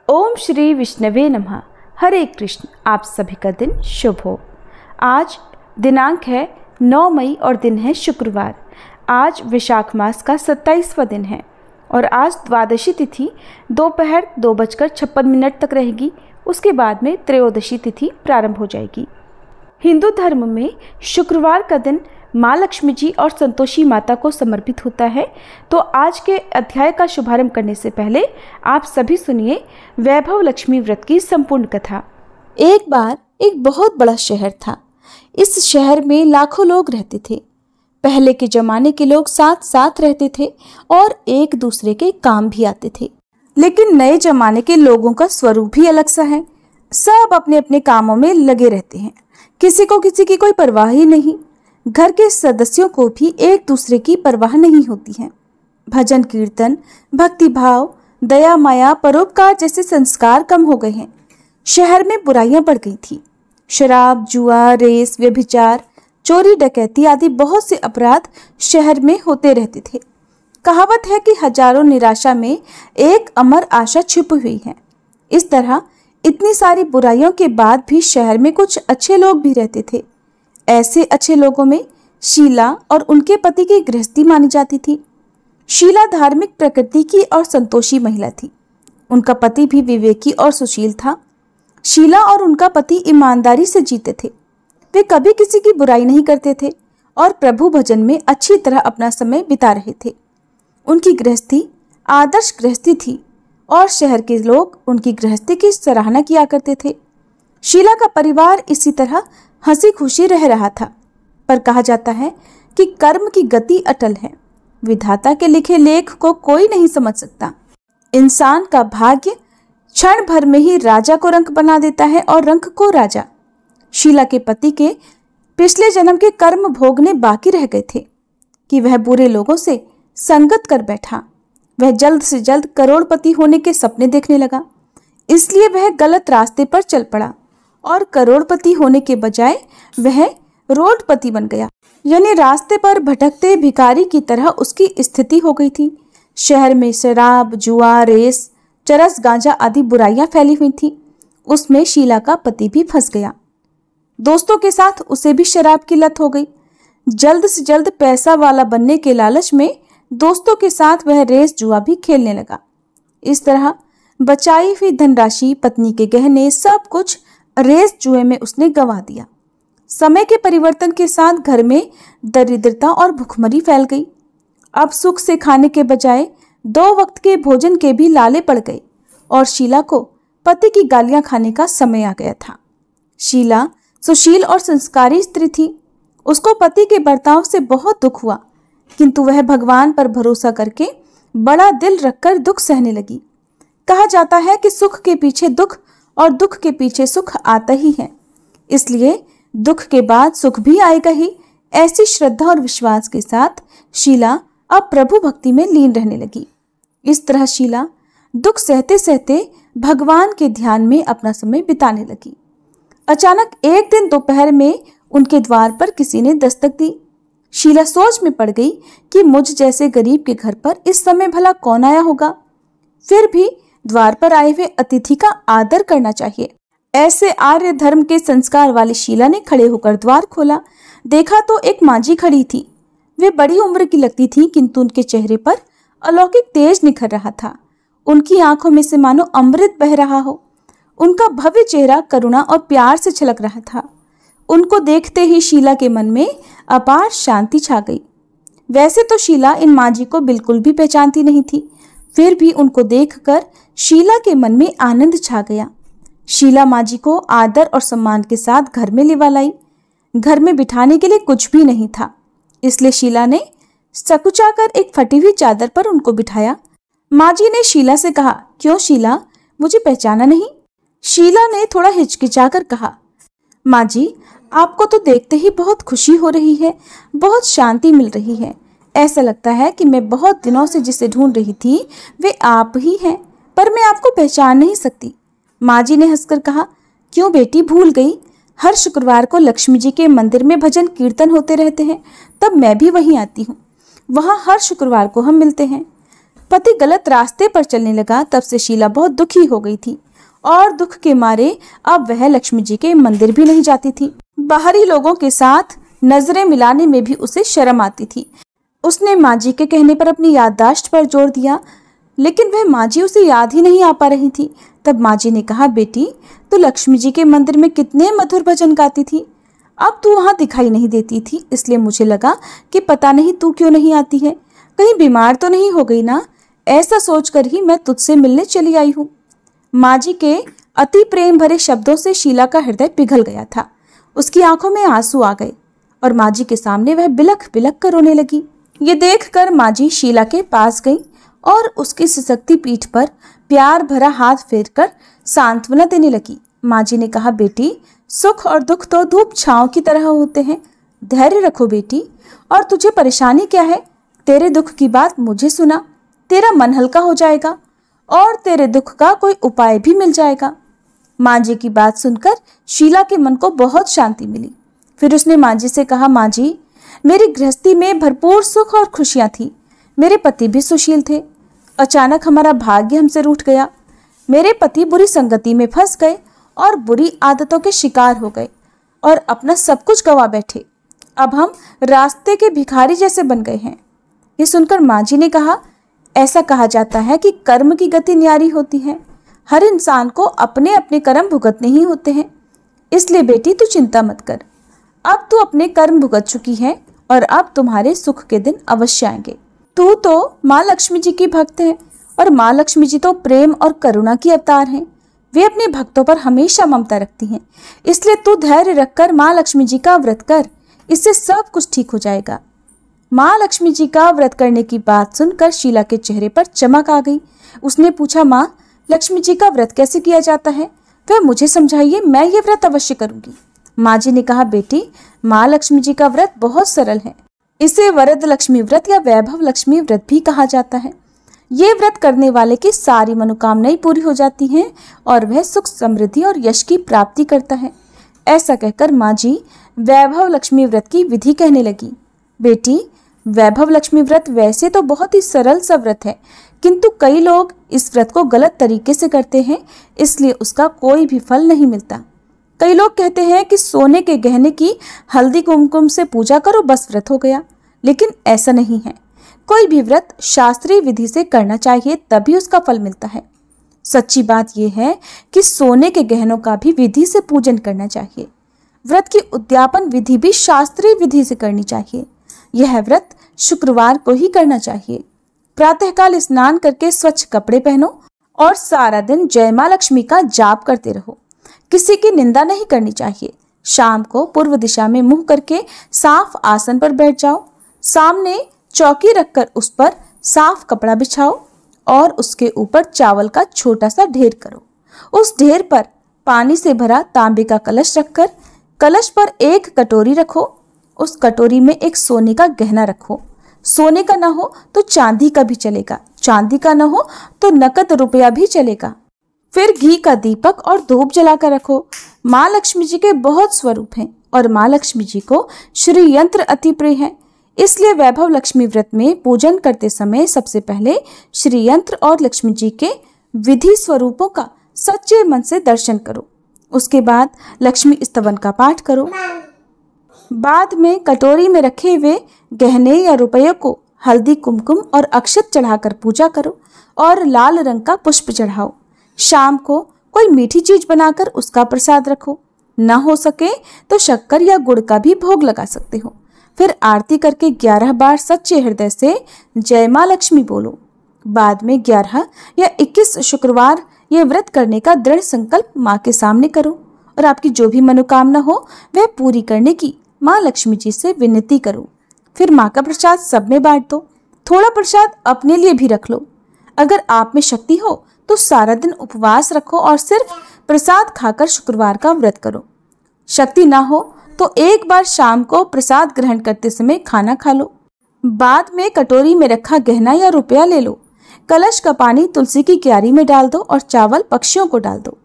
ओम श्री विष्णवे नमः। हरे कृष्ण। आप सभी का दिन शुभ हो। आज दिनांक है 9 मई और दिन है शुक्रवार। आज विशाख मास का 27वां दिन है और आज द्वादशी तिथि दोपहर 2:56 तक रहेगी। उसके बाद में त्रयोदशी तिथि प्रारंभ हो जाएगी। हिंदू धर्म में शुक्रवार का दिन माँ लक्ष्मी जी और संतोषी माता को समर्पित होता है। तो आज के अध्याय का शुभारंभ करने से पहले आप सभी सुनिए वैभव लक्ष्मी व्रत की संपूर्ण कथा। एक बार एक बहुत बड़ा शहर था। इस शहर में लाखों लोग रहते थे। पहले के जमाने के लोग साथ साथ रहते थे और एक दूसरे के काम भी आते थे। लेकिन नए जमाने के लोगों का स्वरूप ही अलग सा है। सब अपने अपने कामों में लगे रहते हैं। किसी को किसी की कोई परवाह ही नहीं। घर के सदस्यों को भी एक दूसरे की परवाह नहीं होती है। भजन कीर्तन, भक्ति भाव, दया माया, परोपकार जैसे संस्कार कम हो गए हैं। शहर में बुराइयां बढ़ गई थी। शराब, जुआ, रेस, व्यभिचार, चोरी, डकैती आदि बहुत से अपराध शहर में होते रहते थे। कहावत है कि हजारों निराशा में एक अमर आशा छिपी हुई है। इस तरह इतनी सारी बुराइयों के बाद भी शहर में कुछ अच्छे लोग भी रहते थे। ऐसे अच्छे लोगों में शीला और उनके पति की गृहस्थी मानी जाती थी। शीला धार्मिक प्रकृति की और संतोषी महिला थी। उनका पति भी विवेकी और सुशील था। शीला और उनका पति ईमानदारी से जीते थे। वे कभी किसी की बुराई नहीं करते थे और प्रभु भजन में अच्छी तरह अपना समय बिता रहे थे। उनकी गृहस्थी आदर्श गृहस्थी थी और शहर के लोग उनकी गृहस्थी की सराहना किया करते थे। शीला का परिवार इसी तरह हंसी खुशी रह रहा था। पर कहा जाता है कि कर्म की गति अटल है। विधाता के लिखे लेख को कोई नहीं समझ सकता। इंसान का भाग्य क्षण भर में ही राजा को रंक बना देता है और रंक को राजा। शीला के पति के पिछले जन्म के कर्म भोगने बाकी रह गए थे कि वह बुरे लोगों से संगत कर बैठा। वह जल्द से जल्द करोड़पति होने के सपने देखने लगा। इसलिए वह गलत रास्ते पर चल पड़ा और करोड़पति होने के बजाय वह रोडपति बन गया। यानी रास्ते पर भटकते भिखारी की तरह उसकी स्थिति हो गई थी। शहर में शराब, जुआ, रेस, चरस, गांजा आदि बुराइयां फैली हुई थी। उसमें शीला का पति भी फंस गया। दोस्तों के साथ उसे भी शराब की लत हो गई। जल्द से जल्द पैसा वाला बनने के लालच में दोस्तों के साथ वह रेस, जुआ भी खेलने लगा। इस तरह बचाई हुई धनराशि, पत्नी के गहने, सब कुछ रेस जुए में उसने गंवा दिया। समय के परिवर्तन के साथ घर में दरिद्रता और भुखमरी फैल गई। अब सुख से खाने के बजाय 2 वक्त के भोजन के भी लाले पड़ गए और शीला को पति की गालियां खाने का समय आ गया था। शीला सुशील और संस्कारी स्त्री थी। उसको पति के बर्ताव से बहुत दुख हुआ, किंतु वह भगवान पर भरोसा करके बड़ा दिल रखकर दुख सहने लगी। कहा जाता है कि सुख के पीछे दुख और दुख के पीछे सुख आता ही है। इसलिए दुख के बाद सुख भी आएगा ही। ऐसी श्रद्धा और विश्वास के साथ शीला अब प्रभु भक्ति में लीन रहने लगी। इस तरह शीला दुख सहते सहते भगवान के ध्यान में अपना समय बिताने लगी। अचानक एक दिन दोपहर में उनके द्वार पर किसी ने दस्तक दी। शीला सोच में पड़ गई कि मुझ जैसे गरीब के घर पर इस समय भला कौन आया होगा। फिर भी द्वार पर आए हुए अतिथि का आदर करना चाहिए। ऐसे आर्य धर्म के संस्कार वाली शीला ने खड़े होकर द्वार खोला। देखा तो एक मांझी खड़ी थी। वे बड़ी उम्र की लगती थी, किंतु उनके चेहरे पर अलौकिक तेज निखर रहा था। उनकी आंखों में से मानो अमृत बह रहा हो। उनका भव्य चेहरा करुणा और प्यार से छलक रहा था। उनको देखते ही शीला के मन में अपार शांति छा गई। वैसे तो शीला इन मांझी को बिल्कुल भी पहचानती नहीं थी, फिर भी उनको देखकर शीला के मन में आनंद छा गया। शीला मांझी को आदर और सम्मान के साथ घर में लिवा लाई। घर में बिठाने के लिए कुछ भी नहीं था, इसलिए शीला ने सकुचाकर एक फटी हुई चादर पर उनको बिठाया। मांझी ने शीला से कहा, क्यों शीला, मुझे पहचाना नहीं? शीला ने थोड़ा हिचकिचाकर कहा, मांझी, आपको तो देखते ही बहुत खुशी हो रही है, बहुत शांति मिल रही है। ऐसा लगता है कि मैं बहुत दिनों से जिसे ढूंढ रही थी वे आप ही हैं, पर मैं आपको पहचान नहीं सकती। मांझी ने हंसकर कहा, क्यों बेटी, भूल गई? हर शुक्रवार को लक्ष्मी जी के मंदिर में भजन कीर्तन होते रहते हैं, तब मैं भी वहीं आती हूँ। वहाँ हर शुक्रवार को हम मिलते हैं। पति गलत रास्ते पर चलने लगा, तब से शीला बहुत दुखी हो गई थी और दुख के मारे अब वह लक्ष्मी जी के मंदिर भी नहीं जाती थी। बाहरी लोगों के साथ नजरें मिलाने में भी उसे शर्म आती थी। उसने माँ जी के कहने पर अपनी याददाश्त पर जोर दिया, लेकिन वह माँ जी उसे याद ही नहीं आ पा रही थी। तब माँ जी ने कहा, बेटी तू लक्ष्मी जी के मंदिर में कितने मधुर भजन गाती थी, अब तू वहाँ दिखाई नहीं देती थी, इसलिए मुझे लगा कि पता नहीं तू क्यों नहीं आती है, कहीं बीमार तो नहीं हो गई ना। ऐसा सोचकर ही मैं तुझसे मिलने चली आई हूँ। माँ जी के अति प्रेम भरे शब्दों से शीला का हृदय पिघल गया था। उसकी आंखों में आंसू आ गए और माँ जी के सामने वह बिलख बिलख कर रोने लगी। ये देखकर माँ जी शीला के पास गई और उसकी सिसकती पीठ पर प्यार भरा हाथ फेरकर सांत्वना देने लगी। माँ जी ने कहा, बेटी सुख और दुख तो धूप छांव की तरह होते हैं, धैर्य रखो बेटी। और तुझे परेशानी क्या है? तेरे दुख की बात मुझे सुना, तेरा मन हल्का हो जाएगा और तेरे दुख का कोई उपाय भी मिल जाएगा। माँ जी की बात सुनकर शीला के मन को बहुत शांति मिली। फिर उसने माँ जी से कहा, माँ जी मेरी गृहस्थी में भरपूर सुख और खुशियाँ थी, मेरे पति भी सुशील थे। अचानक हमारा भाग्य हमसे रूठ गया। मेरे पति बुरी संगति में फंस गए और बुरी आदतों के शिकार हो गए और अपना सब कुछ गंवा बैठे। अब हम रास्ते के भिखारी जैसे बन गए हैं। ये सुनकर माँ जी ने कहा, ऐसा कहा जाता है कि कर्म की गति न्यारी होती है, हर इंसान को अपने अपने कर्म भुगतने ही होते हैं। इसलिए बेटी तू चिंता मत कर, अब तू अपने कर्म भुगत चुकी है और अब तुम्हारे सुख के दिन अवश्य आएंगे। तू तो माँ लक्ष्मी जी की भक्त है और माँ लक्ष्मी जी तो प्रेम और करुणा की अवतार हैं। वे अपने भक्तों पर हमेशा ममता रखती हैं। इसलिए तू धैर्य रखकर माँ लक्ष्मी जी का व्रत कर, इससे सब कुछ ठीक हो जाएगा। माँ लक्ष्मी जी का व्रत करने की बात सुनकर शीला के चेहरे पर चमक आ गई। उसने पूछा, माँ लक्ष्मी जी का व्रत कैसे किया जाता है, वह मुझे समझाइए, मैं ये व्रत अवश्य करूंगी। माँ जी ने कहा, बेटी माँ लक्ष्मी जी का व्रत बहुत सरल है। इसे वरद लक्ष्मी व्रत या वैभव लक्ष्मी व्रत भी कहा जाता है। ये व्रत करने वाले की सारी मनोकामनाएं पूरी हो जाती हैं और वह सुख समृद्धि और यश की प्राप्ति करता है। ऐसा कहकर माँ जी वैभव लक्ष्मी व्रत की विधि कहने लगी। बेटी वैभव लक्ष्मी व्रत वैसे तो बहुत ही सरल सा व्रत है, किंतु कई लोग इस व्रत को गलत तरीके से करते हैं, इसलिए उसका कोई भी फल नहीं मिलता। कई लोग कहते हैं कि सोने के गहने की हल्दी कुमकुम से पूजा करो बस व्रत हो गया, लेकिन ऐसा नहीं है। कोई भी व्रत शास्त्रीय विधि से करना चाहिए, तभी उसका फल मिलता है। सच्ची बात यह है कि सोने के गहनों का भी विधि से पूजन करना चाहिए। व्रत की उद्यापन विधि भी शास्त्रीय विधि से करनी चाहिए। यह व्रत शुक्रवार को ही करना चाहिए। प्रातःकाल स्नान करके स्वच्छ कपड़े पहनो और सारा दिन जय मां लक्ष्मी का जाप करते रहो। किसी की निंदा नहीं करनी चाहिए। शाम को पूर्व दिशा में मुंह करके साफ आसन पर बैठ जाओ। सामने चौकी रखकर उस पर साफ कपड़ा बिछाओ और उसके ऊपर चावल का छोटा सा ढेर करो। उस ढेर पर पानी से भरा तांबे का कलश रखकर कलश पर एक कटोरी रखो। उस कटोरी में एक सोने का गहना रखो। सोने का ना हो तो चांदी का भी चलेगा, चांदी का ना हो तो नकद रुपया भी चलेगा। फिर घी का दीपक और धूप जलाकर रखो। माँ लक्ष्मी जी के बहुत स्वरूप हैं और माँ लक्ष्मी जी को श्री यंत्र अति प्रिय है। इसलिए वैभव लक्ष्मी व्रत में पूजन करते समय सबसे पहले श्री यंत्र और लक्ष्मी जी के विधि स्वरूपों का सच्चे मन से दर्शन करो। उसके बाद लक्ष्मी स्तवन का पाठ करो। बाद में कटोरी में रखे हुए गहने या रुपयों को हल्दी कुमकुम और अक्षत चढ़ाकर पूजा करो और लाल रंग का पुष्प चढ़ाओ। शाम को कोई मीठी चीज बनाकर उसका प्रसाद रखो। न हो सके तो शक्कर या गुड़ का भी भोग लगा सकते हो। फिर आरती करके 11 बार सच्चे हृदय से जय मां लक्ष्मी बोलो। बाद में 11 या 21 शुक्रवार ये व्रत करने का दृढ़ संकल्प माँ के सामने करो और आपकी जो भी मनोकामना हो वह पूरी करने की माँ लक्ष्मी जी से विनती करो। फिर माँ का प्रसाद सब में बांट दो। थोड़ा प्रसाद अपने लिए भी रख लो। अगर आप में शक्ति हो तो सारा दिन उपवास रखो और सिर्फ प्रसाद खाकर शुक्रवार का व्रत करो। शक्ति ना हो तो एक बार शाम को प्रसाद ग्रहण करते समय खाना खा लो। बाद में कटोरी में रखा गहना या रुपया ले लो। कलश का पानी तुलसी की क्यारी में डाल दो और चावल पक्षियों को डाल दो।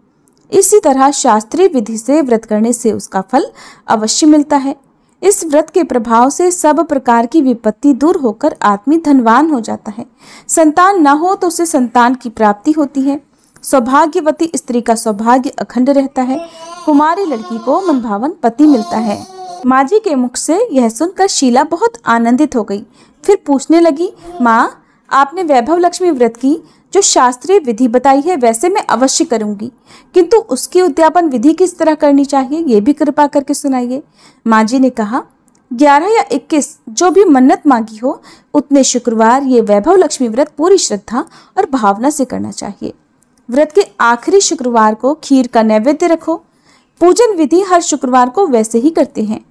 इसी तरह शास्त्रीय विधि से व्रत करने से उसका फल अवश्य मिलता है। इस व्रत के प्रभाव से सब प्रकार की विपत्ति दूर होकर आदमी धनवान हो जाता है। संतान न हो तो उसे संतान की प्राप्ति होती है। सौभाग्यवती स्त्री का सौभाग्य अखंड रहता है। कुमारी लड़की को मनभावन पति मिलता है। माँ जी के मुख से यह सुनकर शीला बहुत आनंदित हो गई। फिर पूछने लगी, माँ, आपने वैभव लक्ष्मी व्रत की जो शास्त्रीय विधि बताई है वैसे मैं अवश्य करूंगी, किंतु उसकी उद्यापन विधि किस तरह करनी चाहिए ये भी कृपा करके सुनाइए। माँ जी ने कहा, 11 या 21 जो भी मन्नत मांगी हो उतने शुक्रवार ये वैभव लक्ष्मी व्रत पूरी श्रद्धा और भावना से करना चाहिए। व्रत के आखिरी शुक्रवार को खीर का नैवेद्य रखो। पूजन विधि हर शुक्रवार को वैसे ही करते हैं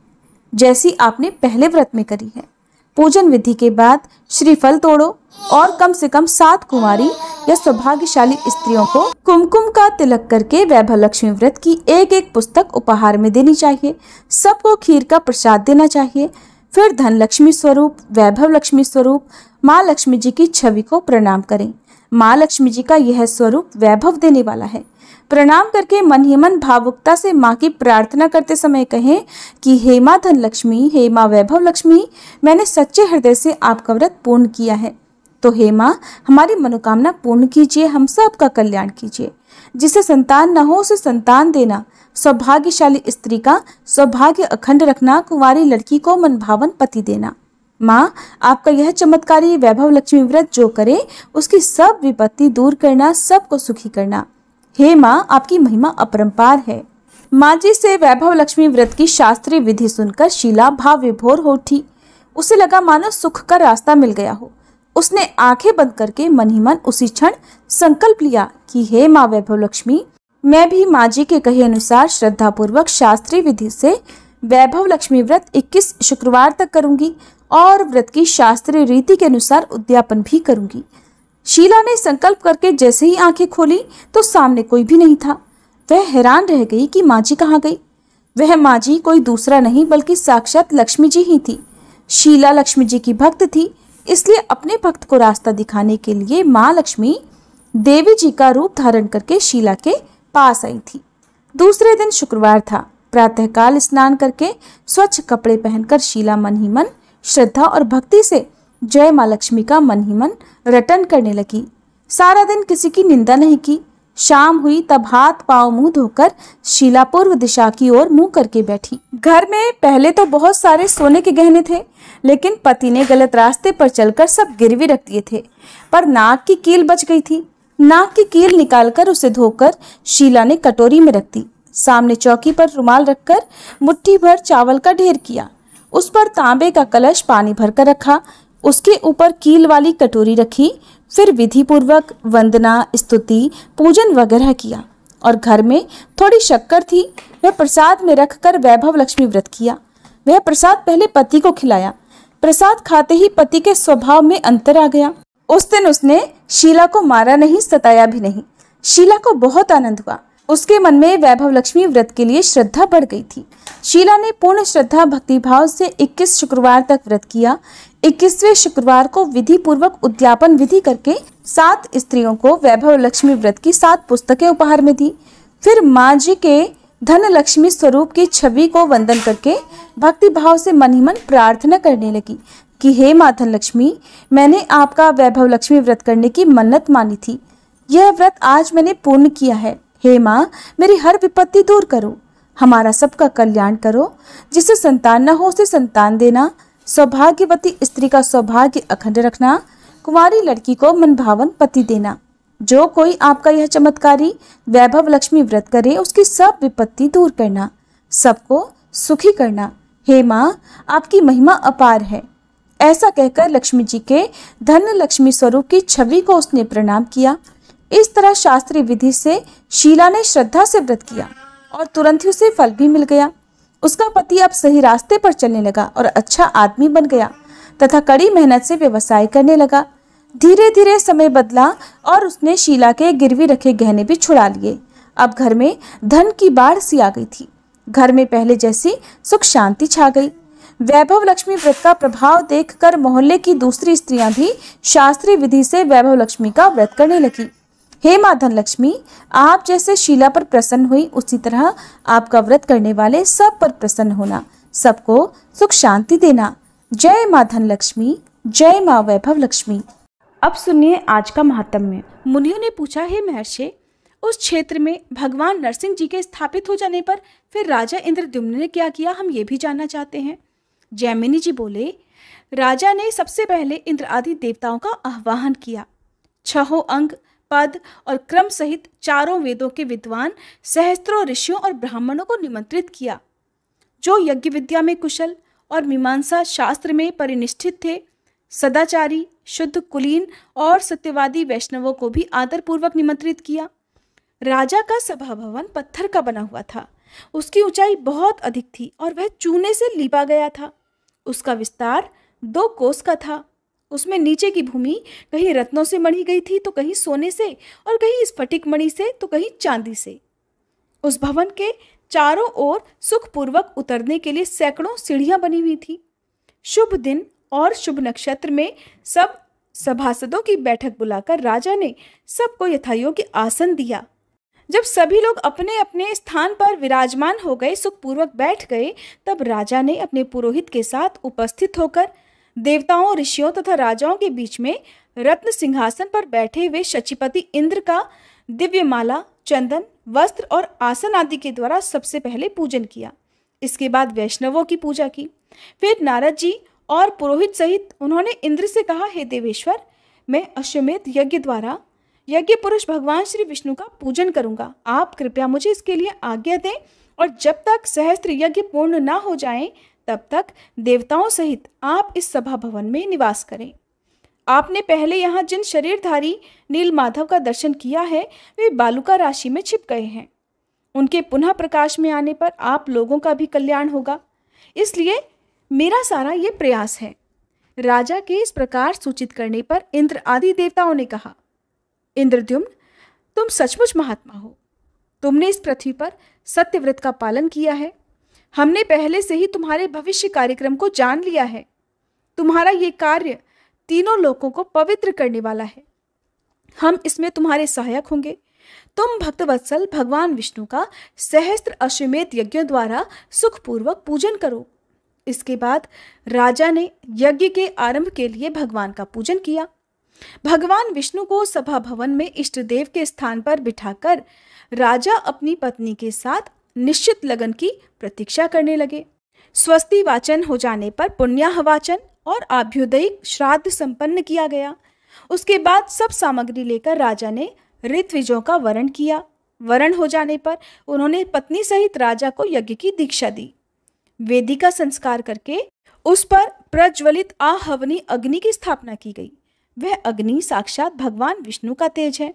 जैसी आपने पहले व्रत में करी है। पूजन विधि के बाद श्रीफल तोड़ो और कम से कम 7 कुमारी या सौभाग्यशाली स्त्रियों को कुमकुम का तिलक करके वैभव लक्ष्मी व्रत की एक एक पुस्तक उपहार में देनी चाहिए। सबको खीर का प्रसाद देना चाहिए। फिर धन लक्ष्मी स्वरूप, वैभव लक्ष्मी स्वरूप माँ लक्ष्मी जी की छवि को प्रणाम करें। माँ लक्ष्मी जी का यह स्वरूप वैभव देने वाला है। प्रणाम करके मन ही मन भावुकता से माँ की प्रार्थना करते समय कहें कि हे माँ धन लक्ष्मी, हे माँ वैभव लक्ष्मी, मैंने सच्चे हृदय से आपका व्रत पूर्ण किया है, तो हे माँ हमारी मनोकामना पूर्ण कीजिए, हम सबका कल्याण कीजिए। जिसे संतान न हो उसे संतान देना, सौभाग्यशाली स्त्री का सौभाग्य अखंड रखना, कुंवारी लड़की को मनभावन पति देना। माँ, आपका यह चमत्कारी वैभव लक्ष्मी व्रत जो करे उसकी सब विपत्ति दूर करना, सबको सुखी करना। हे माँ, आपकी महिमा अपरंपार है। माँ जी से वैभव लक्ष्मी व्रत की शास्त्रीय विधि सुनकर शीला भाव विभोर हो उठी। उसे लगा मानो सुख का रास्ता मिल गया हो। उसने आंखें बंद करके मन ही मन उसी क्षण संकल्प लिया कि हे माँ वैभव लक्ष्मी, मैं भी माँ जी के कहे अनुसार श्रद्धापूर्वक शास्त्रीय विधि से वैभव लक्ष्मी व्रत 21 शुक्रवार तक करूंगी और व्रत की शास्त्रीय रीति के अनुसार उद्यापन भी करूंगी। शीला ने संकल्प करके जैसे ही आंखें खोली तो सामने कोई भी नहीं था। वह हैरान रह गई कि माँ जी कहाँ गई। वह माँ जी कोई दूसरा नहीं बल्कि साक्षात लक्ष्मी जी ही थी। शीला लक्ष्मी जी की भक्त थी, इसलिए अपने भक्त को रास्ता दिखाने के लिए माँ लक्ष्मी देवी जी का रूप धारण करके शीला के पास आई थी। दूसरे दिन शुक्रवार था। प्रातःकाल स्नान करके स्वच्छ कपड़े पहनकर शीला मन ही मन श्रद्धा और भक्ति से जय माँ लक्ष्मी का मन ही मन रटन करने लगी। सारा दिन किसी की निंदा नहीं की। शाम हुई तब हाथ पांव मुंह धोकर शीला पूर्व दिशा की ओर मुंह करके बैठी। घर में पहले तो बहुत सारे सोने के गहने थे, लेकिन पति ने गलत रास्ते पर चलकर सब गिरवी रख दिए थे। पर नाक की कील बच गई थी। नाक की कील निकालकर उसे धोकर शीला ने कटोरी में रख दी। सामने चौकी पर रुमाल रखकर मुट्ठी भर चावल का ढेर किया। उस पर तांबे का कलश पानी भरकर रखा। उसके ऊपर कील वाली कटोरी रखी। फिर विधि पूर्वक वंदना, स्तुति, पूजन वगैरह किया और घर में थोड़ी शक्कर थी, वह प्रसाद में रखकर वैभव लक्ष्मी व्रत किया। वह प्रसाद पहले पति को खिलाया। प्रसाद खाते ही पति के स्वभाव में अंतर आ गया। उस दिन उसने शीला को मारा नहीं, सताया भी नहीं। शीला को बहुत आनंद हुआ। उसके मन में वैभव लक्ष्मी व्रत के लिए श्रद्धा बढ़ गई थी। शीला ने पूर्ण श्रद्धा भक्तिभाव से 21 शुक्रवार तक व्रत किया। 21वें शुक्रवार को विधि पूर्वक उद्यापन विधि करके 7 स्त्रियों को वैभव लक्ष्मी व्रत की 7 पुस्तकें उपहार में दी। फिर माँ जी के धन लक्ष्मी स्वरूप की छवि को वंदन करके भक्ति भाव से मन ही मन प्रार्थना करने लगी कि हे माँ धन लक्ष्मी, मैंने आपका वैभव लक्ष्मी व्रत करने की मन्नत मानी थी। यह व्रत आज मैंने पूर्ण किया है। हे माँ, मेरी हर विपत्ति दूर करो, हमारा सबका कल्याण करो। जिसे संतान न हो उसे संतान देना, सौभाग्यवती स्त्री का सौभाग्य अखंड रखना, कुंवारी लड़की को मनभावन पति देना। जो कोई आपका यह चमत्कारी वैभव लक्ष्मी व्रत करे उसकी सब विपत्ति दूर करना, सबको सुखी करना। हे माँ, आपकी महिमा अपार है। ऐसा कहकर लक्ष्मी जी के धन लक्ष्मी स्वरूप की छवि को उसने प्रणाम किया। इस तरह शास्त्रीय विधि से शीला ने श्रद्धा से व्रत किया और तुरंत ही उसे फल भी मिल गया। उसका पति अब सही रास्ते पर चलने लगा और अच्छा आदमी बन गया तथा कड़ी मेहनत से व्यवसाय करने लगा। धीरे धीरे समय बदला और उसने शीला के गिरवी रखे गहने भी छुड़ा लिए। अब घर में धन की बाढ़ सी आ गई थी। घर में पहले जैसी सुख शांति छा गई। वैभव लक्ष्मी व्रत का प्रभाव देखकर मोहल्ले की दूसरी स्त्रियां भी शास्त्रीय विधि से वैभव लक्ष्मी का व्रत करने लगी। हे माँ धन लक्ष्मी, आप जैसे शीला पर प्रसन्न हुई उसी तरह आपका व्रत करने वाले सब पर प्रसन्न होना, सबको सुख शांति देना। जय माँ धन लक्ष्मी, जय माँ वैभव लक्ष्मी। अब सुनिए आज का महात्म्य। मुनियों ने पूछा, हे महर्षि, उस क्षेत्र में भगवान नरसिंह जी के स्थापित हो जाने पर फिर राजा इंद्रद्युम्न ने क्या किया, हम ये भी जानना चाहते हैं। जैमिनी जी बोले, राजा ने सबसे पहले इंद्र आदि देवताओं का आह्वान किया। 6 अंग, पद और क्रम सहित 4 वेदों के विद्वान सहस्त्रों ऋषियों और ब्राह्मणों को निमंत्रित किया। जो यज्ञ विद्या में कुशल और मीमांसा शास्त्र में परिनिष्ठित थे, सदाचारी, शुद्ध कुलीन और सत्यवादी वैष्णवों को भी आदरपूर्वक निमंत्रित किया। राजा का सभा भवन पत्थर का बना हुआ था। उसकी ऊंचाई बहुत अधिक थी और वह चूने से लीपा गया था। उसका विस्तार 2 कोस का था। उसमें नीचे की भूमि कहीं रत्नों से मढ़ी गई थी तो कहीं सोने से, और कहीं स्फटिक मणि से तो कहीं चांदी से। उस भवन के चारों ओर सुखपूर्वक उतरने के लिए सैकड़ों सीढ़ियां बनी हुई थी। शुभ दिन और शुभ नक्षत्र में सब सभासदों की बैठक बुलाकर राजा ने सबको यथायोग्य आसन दिया। जब सभी लोग अपने अपने स्थान पर विराजमान हो गए, सुखपूर्वक बैठ गए, तब राजा ने अपने पुरोहित के साथ उपस्थित होकर देवताओं, ऋषियों तथा राजाओं के बीच में रत्न सिंहासन पर बैठे हुए शचीपति इंद्र का दिव्य माला, चंदन, वस्त्र और आसन आदि के द्वारा सबसे पहले पूजन किया। इसके बाद वैष्णवों की पूजा की। फिर नारद जी और पुरोहित सहित उन्होंने इंद्र से कहा, हे देवेश्वर, मैं अश्वमेध यज्ञ द्वारा यज्ञ पुरुष भगवान श्री विष्णु का पूजन करूंगा। आप कृपया मुझे इसके लिए आज्ञा दें, और जब तक सहस्त्र यज्ञ पूर्ण ना हो जाएं, तब तक देवताओं सहित आप इस सभा भवन में निवास करें। आपने पहले यहाँ जिन शरीरधारी नीलमाधव का दर्शन किया है, वे बालुका राशि में छिप गए हैं। उनके पुनः प्रकाश में आने पर आप लोगों का भी कल्याण होगा, इसलिए मेरा सारा ये प्रयास है। राजा के इस प्रकार सूचित करने पर इंद्र आदि देवताओं ने कहा, इंद्रद्युम्न, तुम सचमुच महात्मा हो। तुमने इस पृथ्वी पर सत्यव्रत का पालन किया है। हमने पहले से ही तुम्हारे भविष्य कार्यक्रम को जान लिया है। तुम्हारा ये कार्य तीनों लोकों को पवित्र करने वाला है। हम इसमें तुम्हारे सहायक होंगे। तुम भक्तवत्सल भगवान विष्णु का सहस्त्र अश्वमेध यज्ञों द्वारा सुखपूर्वक पूजन करो। इसके बाद राजा ने यज्ञ के आरंभ के लिए भगवान का पूजन किया। भगवान विष्णु को सभा भवन में इष्ट देव के स्थान पर बिठाकर राजा अपनी पत्नी के साथ निश्चित लगन की प्रतीक्षा करने लगे। स्वस्ति वाचन हो जाने पर पुण्याह वाचन और आभ्युदयिक श्राद्ध संपन्न किया गया। उसके बाद सब सामग्री लेकर राजा ने ऋत्विजों का वरण किया। वरण हो जाने पर उन्होंने पत्नी सहित राजा को यज्ञ की दीक्षा दी। वेदिका संस्कार करके उस पर प्रज्वलित आहवनी अग्नि की स्थापना की गई। वह अग्नि साक्षात भगवान विष्णु का तेज है।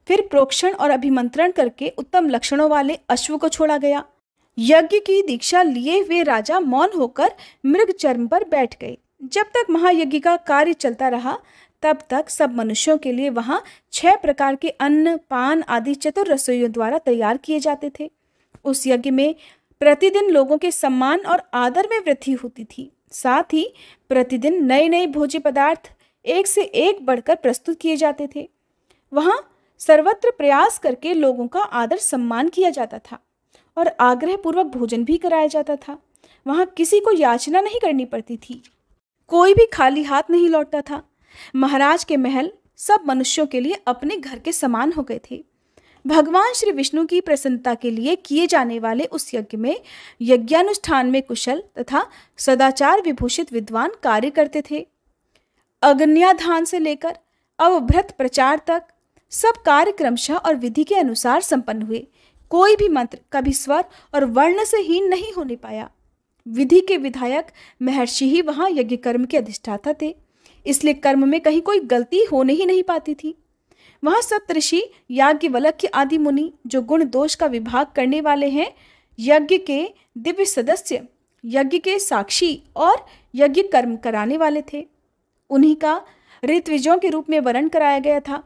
फिर प्रोक्षण और अभिमंत्रण करके उत्तम लक्षणों वाले अश्व को छोड़ा गया। यज्ञ की दीक्षा लिए हुए राजा मौन होकर मृग चर्म पर बैठ गए। जब तक महायज्ञ का कार्य चलता रहा, तब तक सब मनुष्यों के लिए वहां 6 प्रकार के अन्न, पान आदि चतुर रसोइयों द्वारा तैयार किए जाते थे। उस यज्ञ में प्रतिदिन लोगों के सम्मान और आदर में वृद्धि होती थी। साथ ही प्रतिदिन नए नए भोज्य पदार्थ एक से एक बढ़कर प्रस्तुत किए जाते थे। वहां सर्वत्र प्रयास करके लोगों का आदर सम्मान किया जाता था और आग्रह पूर्वक भोजन भी कराया जाता था। वहां किसी को याचना नहीं करनी पड़ती थी। कोई भी खाली हाथ नहीं लौटता था। महाराज के महल सब मनुष्यों के लिए अपने घर के समान हो गए थे। भगवान श्री विष्णु की प्रसन्नता के लिए किए जाने वाले उस यज्ञ में यज्ञानुष्ठान में कुशल तथा सदाचार विभूषित विद्वान कार्य करते थे। अग्न्याधान से लेकर अवभृत प्रचार तक सब कार्य क्रमशः और विधि के अनुसार संपन्न हुए। कोई भी मंत्र कभी स्वर और वर्ण से हीन नहीं होने पाया। विधि के विधायक महर्षि ही वहां यज्ञ कर्म के अधिष्ठाता थे, इसलिए कर्म में कहीं कोई गलती होने ही नहीं पाती थी। वहां सप्तऋषि, याज्ञवल्क्य आदि मुनि जो गुण दोष का विभाग करने वाले हैं, यज्ञ के दिव्य सदस्य, यज्ञ के साक्षी और यज्ञ कर्म कराने वाले थे। उन्हीं का ऋत्विजों के रूप में वर्ण कराया गया था।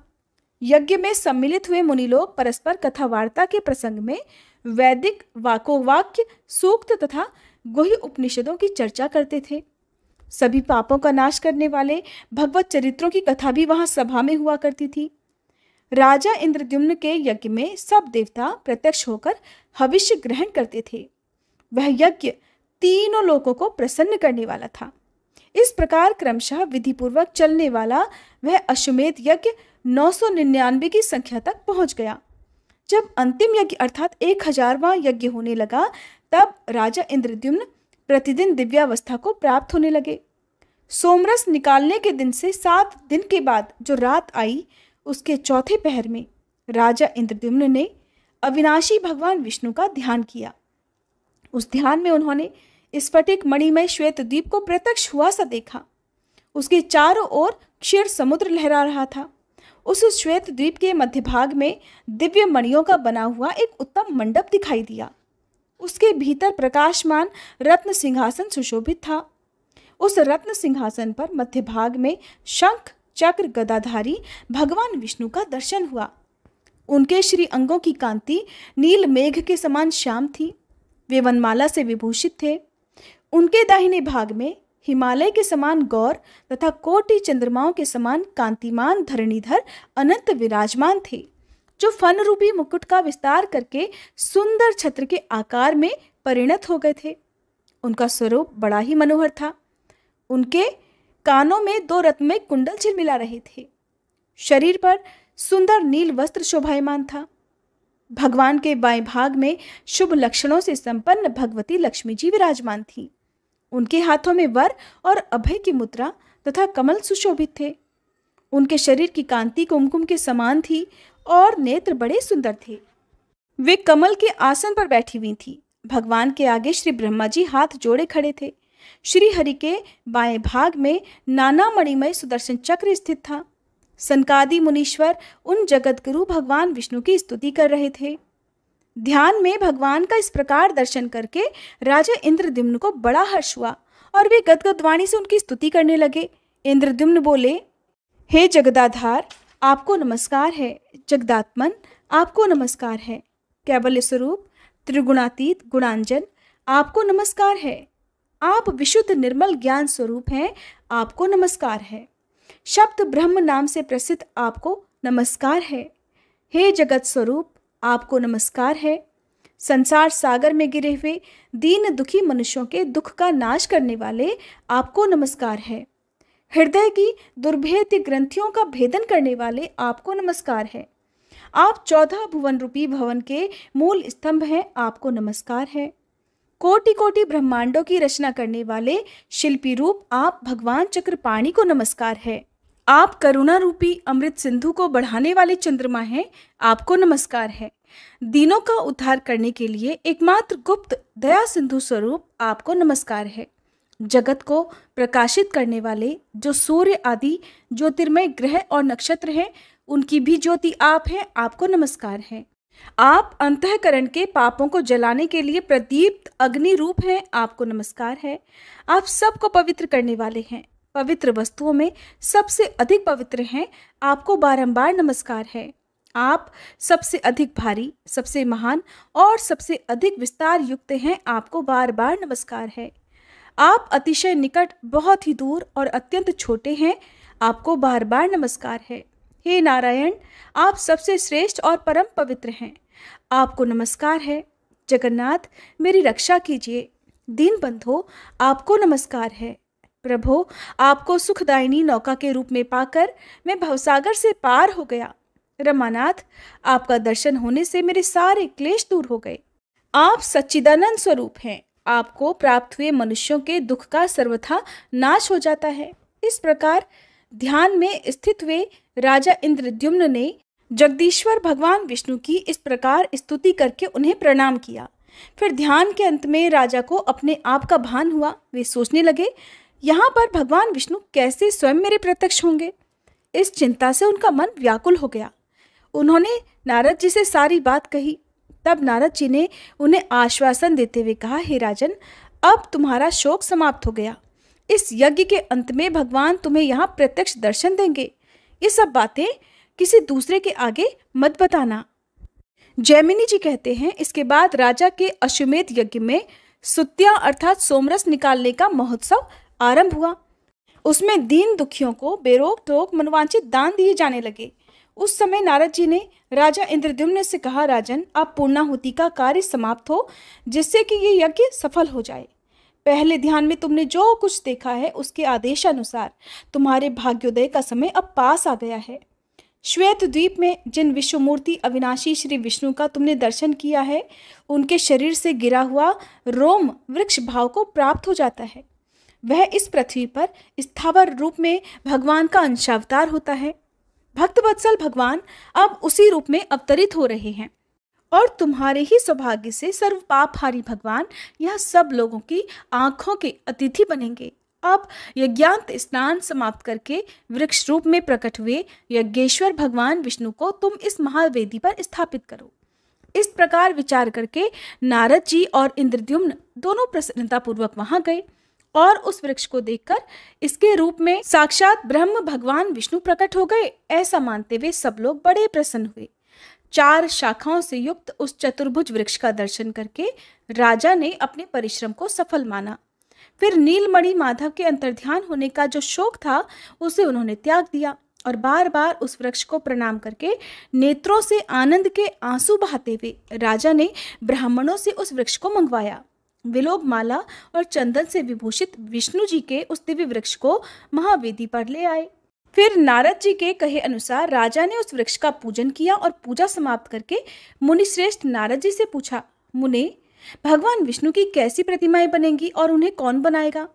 यज्ञ में सम्मिलित हुए मुनि लोग परस्पर कथा वार्ता के प्रसंग में वैदिक वाकोवाक्य, सूक्त तथा गुह्य उपनिषदों की चर्चा करते थे। सभी पापों का नाश करने वाले भगवत चरित्रों की कथा भी वहां सभा में हुआ करती थी। राजा इंद्रद्युम्न के यज्ञ में सब देवता प्रत्यक्ष होकर हविष्य ग्रहण करते थे। वह यज्ञ तीनों लोगों को प्रसन्न करने वाला था। इस प्रकार क्रमशः विधिपूर्वक चलने वाला वह अश्वमेध यज्ञ 999 की संख्या तक पहुंच गया। जब अंतिम यज्ञ अर्थात 1000वां यज्ञ होने लगा, तब राजा इंद्रद्युम्न प्रतिदिन दिव्यावस्था को प्राप्त होने लगे। सोमरस निकालने के दिन से 7 दिन के बाद जो रात आई, उसके चौथे पहर में राजा इंद्रद्युम्न ने अविनाशी भगवान विष्णु का ध्यान किया। उस ध्यान में उन्होंने स्फटिक मणिमय श्वेत द्वीप को प्रत्यक्ष हुआ सा देखा। उसके चारों ओर क्षीर समुद्र लहरा रहा था। उस श्वेत द्वीप के मध्य भाग में दिव्य मणियों का बना हुआ एक उत्तम मंडप दिखाई दिया। उसके भीतर प्रकाशमान रत्न सिंहासन सुशोभित था। उस रत्न सिंहासन पर मध्य भाग में शंख चक्र गदाधारी भगवान विष्णु का दर्शन हुआ। उनके श्री अंगों की कांति नील मेघ के समान श्याम थी। वे वनमाला से विभूषित थे। उनके दाहिने भाग में हिमालय के समान गौर तथा कोटि चंद्रमाओं के समान कांतिमान धरणीधर अनंत विराजमान थे, जो फन रूपी मुकुट का विस्तार करके सुंदर छत्र के आकार में परिणत हो गए थे। उनका स्वरूप बड़ा ही मनोहर था। उनके कानों में 2 रत्नमय कुंडल झिलमिला रहे थे। शरीर पर सुंदर नील वस्त्र शोभायमान था। भगवान के बाएं भाग में शुभ लक्षणों से संपन्न भगवती लक्ष्मी जी विराजमान थी। उनके हाथों में वर और अभय की मुद्रा तथा कमल सुशोभित थे। उनके शरीर की कांति कुमकुम के समान थी और नेत्र बड़े सुंदर थे। वे कमल के आसन पर बैठी हुई थी। भगवान के आगे श्री ब्रह्मा जी हाथ जोड़े खड़े थे। श्री हरि के बाएं भाग में नाना मणिमय सुदर्शन चक्र स्थित था। सनकादि मुनीश्वर उन जगतगुरु भगवान विष्णु की स्तुति कर रहे थे। ध्यान में भगवान का इस प्रकार दर्शन करके राजा इंद्रद्युम्न को बड़ा हर्ष हुआ और वे गदगद वाणी से उनकी स्तुति करने लगे। इंद्रद्युम्न बोले, हे जगदाधार, आपको नमस्कार है। जगदात्मन, आपको नमस्कार है। कैवल्य स्वरूप, त्रिगुणातीत, गुणांजन, आपको नमस्कार है। आप विशुद्ध निर्मल ज्ञान स्वरूप हैं, आपको नमस्कार है। शब्द ब्रह्म नाम से प्रसिद्ध आपको नमस्कार है। हे जगत स्वरूप, आपको नमस्कार है। संसार सागर में गिरे हुए दीन दुखी मनुष्यों के दुख का नाश करने वाले आपको नमस्कार है। हृदय की दुर्भेद्य ग्रंथियों का भेदन करने वाले आपको नमस्कार है। आप 14 भुवन रूपी भवन के मूल स्तंभ हैं, आपको नमस्कार है। कोटि कोटि ब्रह्मांडों की रचना करने वाले शिल्पी रूप आप भगवान चक्रपाणि को नमस्कार है। आप करुणा रूपी अमृत सिंधु को बढ़ाने वाले चंद्रमा हैं, आपको नमस्कार है। दीनों का उद्धार करने के लिए एकमात्र गुप्त दया सिंधु स्वरूप आपको नमस्कार है। जगत को प्रकाशित करने वाले जो सूर्य आदि ज्योतिर्मय ग्रह और नक्षत्र हैं, उनकी भी ज्योति आप हैं, आपको नमस्कार है। आप अंतःकरण के पापों को जलाने के लिए प्रदीप्त अग्नि रूप हैं, आपको नमस्कार है। आप सबको पवित्र करने वाले हैं, पवित्र वस्तुओं में सबसे अधिक पवित्र हैं, आपको बारंबार नमस्कार है। आप सबसे अधिक भारी, सबसे महान और सबसे अधिक विस्तार युक्त हैं, आपको बार बार नमस्कार है। आप अतिशय निकट, बहुत ही दूर और अत्यंत छोटे हैं, आपको बार बार नमस्कार है। हे नारायण, आप सबसे श्रेष्ठ और परम पवित्र हैं, आपको नमस्कार है। जगन्नाथ, मेरी रक्षा कीजिए। दीनबंधो, आपको नमस्कार है। प्रभो, आपको सुखदायिनी नौका के रूप में पाकर मैं भवसागर से पार हो गया। रमानाथ, आपका दर्शन होने से मेरे सारे क्लेश दूर हो गए। आप सच्चिदानंद स्वरूप हैं, आपको प्राप्त हुए मनुष्यों के दुख का सर्वथा नाश हो जाता है। इस प्रकार ध्यान में स्थित हुए राजा इंद्रद्युम्न ने जगदीश्वर भगवान विष्णु की इस प्रकार स्तुति करके उन्हें प्रणाम किया। फिर ध्यान के अंत में राजा को अपने आप का भान हुआ। वे सोचने लगे, यहाँ पर भगवान विष्णु कैसे स्वयं मेरे प्रत्यक्ष होंगे। इस चिंता से उनका मन व्याकुल हो गया। उन्होंने नारद जी से सारी बात कही। तब नारद जी ने उन्हें आश्वासन देते हुए कहा, हे राजन, अब तुम्हारा शोक समाप्त हो गया। इस यज्ञ के अंत में भगवान तुम्हें यहाँ प्रत्यक्ष दर्शन देंगे। ये सब बातें किसी दूसरे के आगे मत बताना। जैमिनी जी कहते हैं, इसके बाद राजा के अश्वमेध यज्ञ में सुत्या अर्थात सोमरस निकालने का महोत्सव आरंभ हुआ। उसमें दीन दुखियों को बेरोक टोक मनवांचित दान दिए जाने लगे। उस समय नारद जी ने राजा इंद्रद्युम्न से कहा, राजन, आप पूर्णाहुति का कार्य समाप्त हो, जिससे कि ये यज्ञ सफल हो जाए। पहले ध्यान में तुमने जो कुछ देखा है उसके आदेशानुसार तुम्हारे भाग्योदय का समय अब पास आ गया है। श्वेत द्वीप में जिन विश्वमूर्ति अविनाशी श्री विष्णु का तुमने दर्शन किया है, उनके शरीर से गिरा हुआ रोम वृक्ष भाव को प्राप्त हो जाता है। वह इस पृथ्वी पर स्थावर रूप में भगवान का अंशावतार होता है। भक्तवत्सल भगवान अब उसी रूप में अवतरित हो रहे हैं और तुम्हारे ही सौभाग्य से सर्व पापहारी भगवान यह सब लोगों की आंखों के अतिथि बनेंगे। अब यज्ञांत स्नान समाप्त करके वृक्ष रूप में प्रकट हुए यज्ञेश्वर भगवान विष्णु को तुम इस महावेदी पर स्थापित करो। इस प्रकार विचार करके नारद जी और इंद्रद्युम्न दोनों प्रसन्नतापूर्वक वहां गए और उस वृक्ष को देखकर इसके रूप में साक्षात ब्रह्म भगवान विष्णु प्रकट हो गए, ऐसा मानते हुए सब लोग बड़े प्रसन्न हुए। 4 शाखाओं से युक्त उस चतुर्भुज वृक्ष का दर्शन करके राजा ने अपने परिश्रम को सफल माना। फिर नीलमणि माधव के अंतर्ध्यान होने का जो शोक था उसे उन्होंने त्याग दिया और बार बार उस वृक्ष को प्रणाम करके नेत्रों से आनंद के आंसू बहाते हुए राजा ने ब्राह्मणों से उस वृक्ष को मंगवाया। विलोक माला और चंदन से विभूषित विष्णु जी के उस दिव्य वृक्ष को महावेदी पर ले आए। फिर नारद जी के कहे अनुसार राजा ने उस वृक्ष का पूजन किया और पूजा समाप्त करके मुनिश्रेष्ठ नारद जी से पूछा, मुने, भगवान विष्णु की कैसी प्रतिमाएं बनेंगी और उन्हें कौन बनाएगा?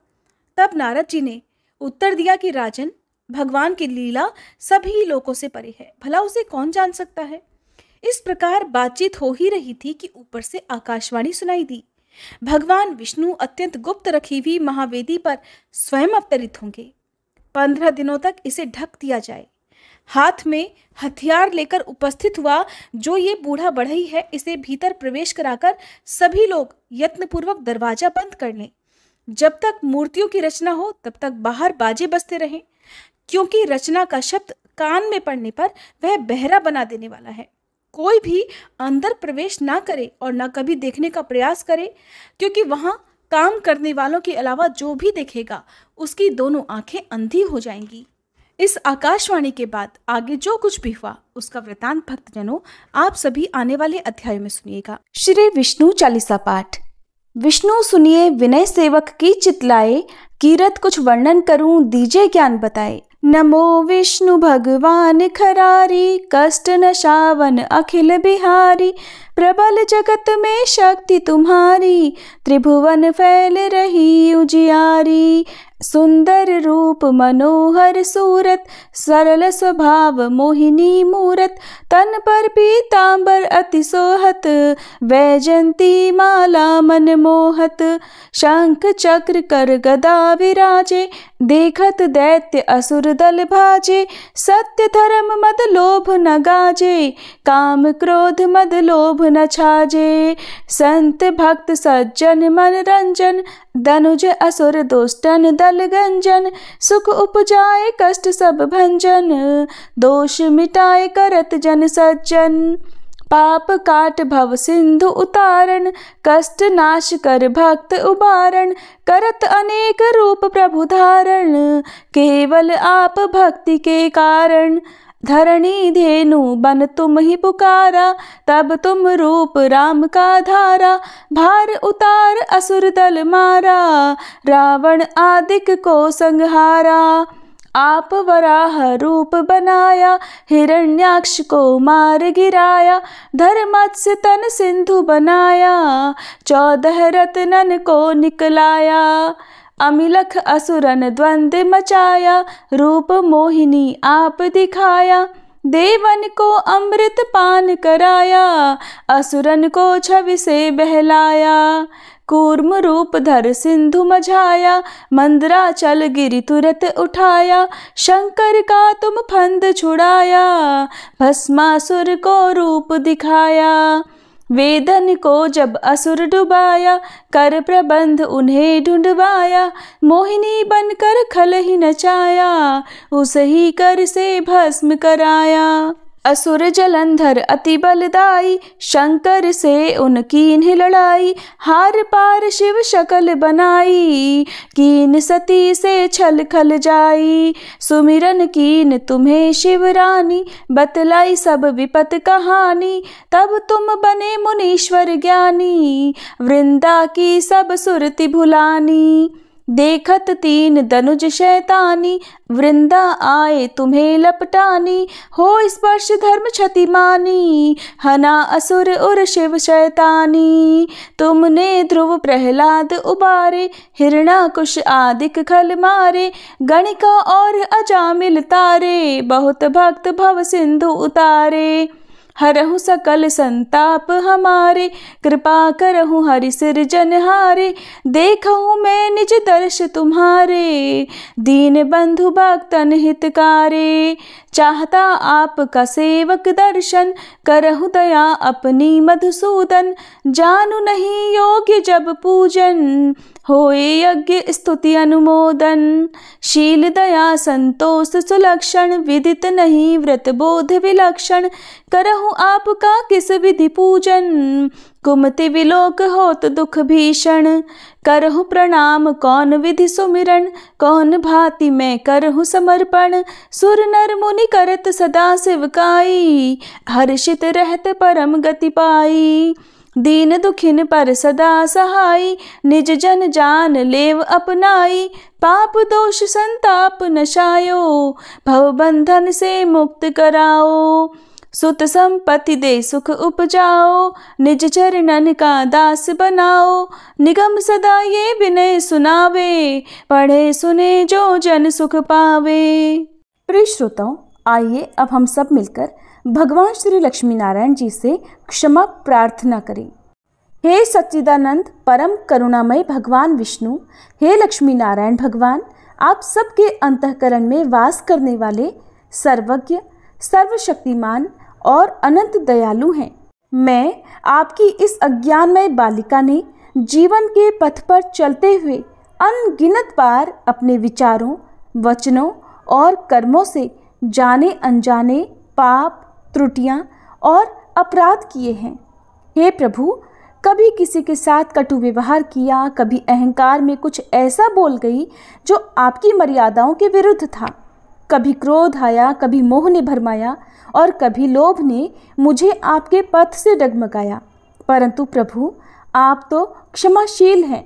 तब नारद जी ने उत्तर दिया कि राजन, भगवान की लीला सभी लोगों से परे है, भला उसे कौन जान सकता है। इस प्रकार बातचीत हो ही रही थी कि ऊपर से आकाशवाणी सुनाई दी। भगवान विष्णु अत्यंत गुप्त रखी हुई महावेदी पर स्वयं अवतरित होंगे। 15 दिनों तक इसे ढक दिया जाए। हाथ में हथियार लेकर उपस्थित हुआ जो ये बूढ़ा बढ़ई है, इसे भीतर प्रवेश कराकर सभी लोग यत्नपूर्वक दरवाजा बंद कर लें। जब तक मूर्तियों की रचना हो तब तक बाहर बाजे बजते रहें, क्योंकि रचना का शब्द कान में पड़ने पर वह बहरा बना देने वाला है। कोई भी अंदर प्रवेश ना करे और ना कभी देखने का प्रयास करे, क्योंकि वहां काम करने वालों के अलावा जो भी देखेगा उसकी दोनों आंखें अंधी हो जाएंगी। इस आकाशवाणी के बाद आगे जो कुछ भी हुआ उसका वृतांत भक्तजनों आप सभी आने वाले अध्याय में सुनिएगा। श्री विष्णु चालीसा पाठ। विष्णु सुनिए विनय सेवक की चितलाए, कीरत कुछ वर्णन करूं दीजे ज्ञान बताए। नमो विष्णु भगवान खरारी, कष्ट नशावन अखिल बिहारी। प्रबल जगत में शक्ति तुम्हारी, त्रिभुवन फैल रही उजियारी। सुंदर रूप मनोहर सूरत, सरल स्वभाव मोहिनी मूरत। तन पर पीतांबर अति सोहत, वैजंती माला मन मोहत। शंख चक्र कर गदा विराजे, देखत दैत्य असुर दल भाजे। सत्य धर्म मद लोभ न गाजे, काम क्रोध मद लोभ न छाजे। संत भक्त सज्जन मन रंजन, धनुज असुर दुष्टन दल गंजन। सुख उपजाए कष्ट सब भंजन, दोष मिटाए करत जन सज्जन। पाप काट भव सिंधु उतारण, कष्ट नाश कर भक्त उबारण। करत अनेक रूप प्रभु धारण, केवल आप भक्ति के कारण। धरणी धेनु बन तुम ही पुकारा, तब तुम रूप राम का धारा। भार उतार असुर दल मारा, रावण आदिक को संहारा। आप वराह रूप बनाया, हिरण्याक्ष को मार गिराया। धर्मत्स्य तन सिंधु बनाया, 14 रत्नन को निकलाया। अमिलख असुरन द्वंद मचाया, रूप मोहिनी आप दिखाया। देवन को अमृत पान कराया, असुरन को छवि से बहलाया। कूर्म रूप धर सिंधु मझाया, मंदराचल गिरि तुरत उठाया। शंकर का तुम फंद छुड़ाया, भस्मासुर को रूप दिखाया। वेदन को जब असुर डुबाया, कर प्रबंध उन्हें ढूंढवाया। मोहिनी बनकर खल ही नचाया, उस ही कर से भस्म कराया। असुर जलंधर अति बलदाई, शंकर से उनकी लड़ाई। हार पार शिव शकल बनाई, कीन सती से छल खल जाई। सुमिरन कीन तुम्हें शिवरानी, बतलाई सब विपत कहानी। तब तुम बने मुनीश्वर ज्ञानी, वृंदा की सब सुरति भुलानी। देखत तीन दनुज शैतानी, वृंदा आए तुम्हें लपटानी। हो स्पर्श धर्म क्षति मानी, हना असुर उर शिव शैतानी। तुमने ध्रुव प्रहलाद उबारे, हिरणाकुश आदिक खल मारे। गणिका और अजामिल तारे, बहुत भक्त भव सिंधु उतारे। हरहु सकल संताप हमारे, कृपा करहु हरि सिरजनहारे। देखहु मैं निज दर्श तुम्हारे, दीन बंधु भक्तन हितकारे। चाहता आपका सेवक दर्शन, करहु दया अपनी मधुसूदन। जानू नहीं योग्य जब पूजन, होए यज्ञ स्तुति अनुमोदन। शील दया संतोष सुलक्षण, विदित नहीं व्रत बोध विलक्षण। करहु आपका किस विधि पूजन, कुमति विलोक होत दुख भीषण। करहु प्रणाम कौन विधि सुमिरन, कौन भांति मैं करहु समर्पण। सुर नर मुनि करत सदा सेवकाई, हर्षित रहत परम गति पाई। दीन दुखिन पर सदा सहाई, निज जन जान लेव अपनाई। पाप दोष संताप नशायो, भव बंधन से मुक्त कराओ। सुत संपत्ति दे सुख उपजाओ, निज चरणन का दास बनाओ। निगम सदा ये विनय सुनावे, पढ़े सुने जो जन सुख पावे। प्रिय श्रोताओं, आइए अब हम सब मिलकर भगवान श्री लक्ष्मी नारायण जी से क्षमा प्रार्थना करें। हे सच्चिदानंद परम करुणामय भगवान विष्णु, हे लक्ष्मी नारायण भगवान, आप सबके अंतःकरण में वास करने वाले सर्वज्ञ, सर्वशक्तिमान और अनंत दयालु हैं। मैं आपकी इस अज्ञानमय बालिका ने जीवन के पथ पर चलते हुए अनगिनत बार अपने विचारों, वचनों और कर्मों से जाने अनजाने पाप, त्रुटियां और अपराध किए हैं। हे प्रभु, कभी किसी के साथ कटु व्यवहार किया, कभी अहंकार में कुछ ऐसा बोल गई जो आपकी मर्यादाओं के विरुद्ध था। कभी क्रोध आया, कभी मोह ने भरमाया और कभी लोभ ने मुझे आपके पथ से डगमगाया। परंतु प्रभु, आप तो क्षमाशील हैं।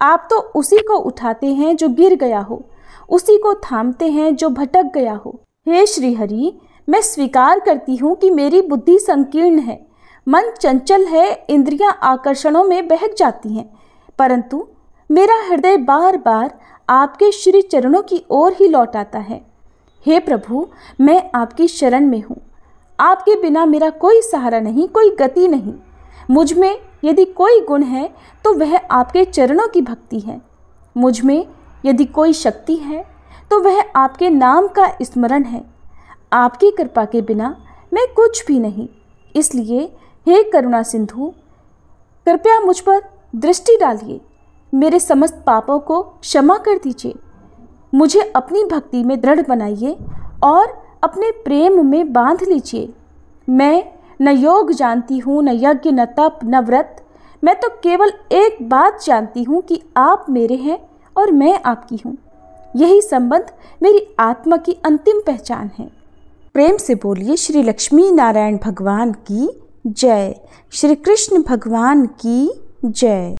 आप तो उसी को उठाते हैं जो गिर गया हो, उसी को थामते हैं जो भटक गया हो। हे श्री हरि, मैं स्वीकार करती हूँ कि मेरी बुद्धि संकीर्ण है, मन चंचल है, इंद्रियां आकर्षणों में बहक जाती हैं, परंतु मेरा हृदय बार बार आपके श्री चरणों की ओर ही लौट आता है। हे प्रभु, मैं आपकी शरण में हूँ। आपके बिना मेरा कोई सहारा नहीं, कोई गति नहीं। मुझ में यदि कोई गुण है तो वह आपके चरणों की भक्ति है। मुझ में यदि कोई शक्ति है तो वह आपके नाम का स्मरण है। आपकी कृपा के बिना मैं कुछ भी नहीं। इसलिए हे करुणा सिंधु, कृपया मुझ पर दृष्टि डालिए, मेरे समस्त पापों को क्षमा कर दीजिए। मुझे अपनी भक्ति में दृढ़ बनाइए और अपने प्रेम में बांध लीजिए। मैं न योग जानती हूँ, न यज्ञ, न तप, न व्रत। मैं तो केवल एक बात जानती हूँ कि आप मेरे हैं और मैं आपकी हूँ। यही संबंध मेरी आत्मा की अंतिम पहचान है। प्रेम से बोलिए श्री लक्ष्मी नारायण भगवान की जय, श्री कृष्ण भगवान की जय।